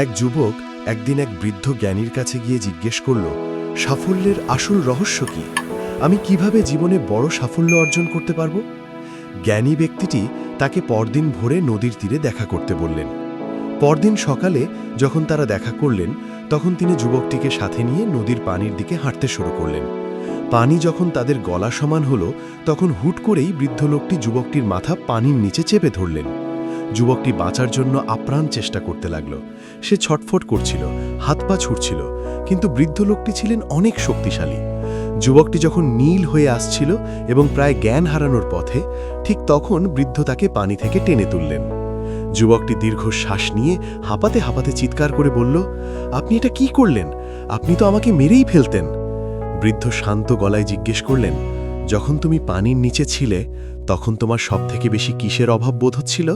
এক যুবক একদিন এক বৃদ্ধ জ্ঞানীর কাছে গিয়ে জিজ্ঞেস করল, সাফল্যের আসল রহস্য কি? আমি কিভাবে জীবনে বড় সাফল্য অর্জন করতে পারব? জ্ঞানী ব্যক্তিটি তাকে পরদিন ভোরে নদীর তীরে দেখা করতে বললেন। পরদিন সকালে যখন তারা দেখা করলেন, তখন তিনি যুবকটিকে সাথে নিয়ে নদীর পানির দিকে হাঁটতে শুরু করলেন। পানি যখন তাদের গলা সমান হলো, তখন হুট করেই বৃদ্ধ লোকটি যুবকটির মাথা পানির নিচে চেপে ধরলেন। যুবকটি বাঁচার জন্য আপ্রাণ চেষ্টা করতে লাগল। সে ছটফট করছিল, হাত পা ছুটছিল, কিন্তু বৃদ্ধ লোকটি ছিলেন অনেক শক্তিশালী। যুবকটি যখন নীল হয়ে আসছিল এবং প্রায় জ্ঞান হারানোর পথে, ঠিক তখন বৃদ্ধ তাকে পানি থেকে টেনে তুললেন। যুবকটি দীর্ঘ শ্বাস নিয়ে হাঁপাতে হাঁপাতে চিৎকার করে বলল, আপনি এটা কি করলেন? আপনি তো আমাকে মেরেই ফেলতেন। বৃদ্ধ শান্ত গলায় জিজ্ঞেস করলেন, যখন তুমি পানির নিচে ছিলে, তখন তোমার সবথেকে বেশি কিসের অভাব বোধ হচ্ছিল?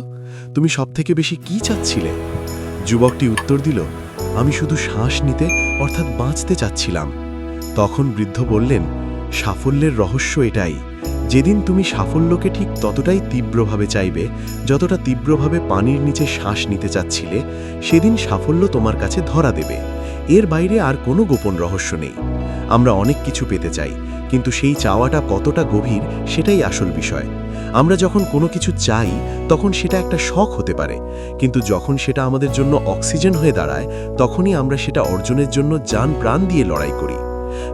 তুমি সবথেকে বেশি কি চাচ্ছিলে? যুবকটি উত্তর দিল, আমি শুধু শ্বাস নিতে অর্থাৎ বাঁচতে চাচ্ছিলাম। তখন বৃদ্ধ বললেন, সাফল্যের রহস্য এটাই, যেদিন তুমি সাফল্যকে ঠিক ততটাই তীব্রভাবে চাইবে যতটা তীব্রভাবে পানির নিচে শ্বাস নিতে চাচ্ছিলে, সেদিন সাফল্য তোমার কাছে ধরা দেবে। এর বাইরে আর কোনো গোপন রহস্য নেই। আমরা অনেক কিছু পেতে চাই, কিন্তু সেই চাওয়াটা কতটা গভীর সেটাই আসল বিষয়। আমরা যখন কোনো কিছু চাই, তখন সেটা একটা শখ হতে পারে, কিন্তু যখন সেটা আমাদের জন্য অক্সিজেন হয়ে দাঁড়ায়, তখনই আমরা সেটা অর্জনের জন্য জান প্রাণ দিয়ে লড়াই করি।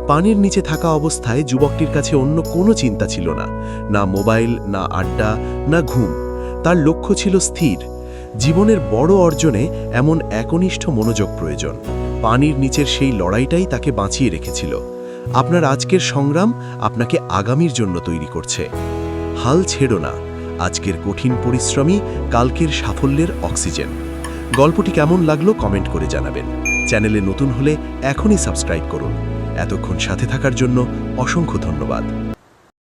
পানির নিচে থাকা অবস্থায় যুবকটির কাছে অন্য কোনো চিন্তা ছিল না, না মোবাইল, না আড্ডা, না ঘুম। তার লক্ষ্য ছিল স্থির। জীবনের বড় অর্জনে এমন একনিষ্ঠ মনোযোগ প্রয়োজন। পানির নিচের সেই লড়াইটাই তাকে বাঁচিয়ে রেখেছিল। আপনার আজকের সংগ্রাম আপনাকে আগামীর জন্য তৈরি করছে। হাল ছেড়ো না। আজকের কঠিন পরিশ্রমই কালকের সাফল্যের অক্সিজেন। গল্পটি কেমন লাগলো কমেন্ট করে জানাবেন। চ্যানেলে নতুন হলে এখনই সাবস্ক্রাইব করুন। এতক্ষণ সাথে থাকার জন্য অসংখ্য ধন্যবাদ।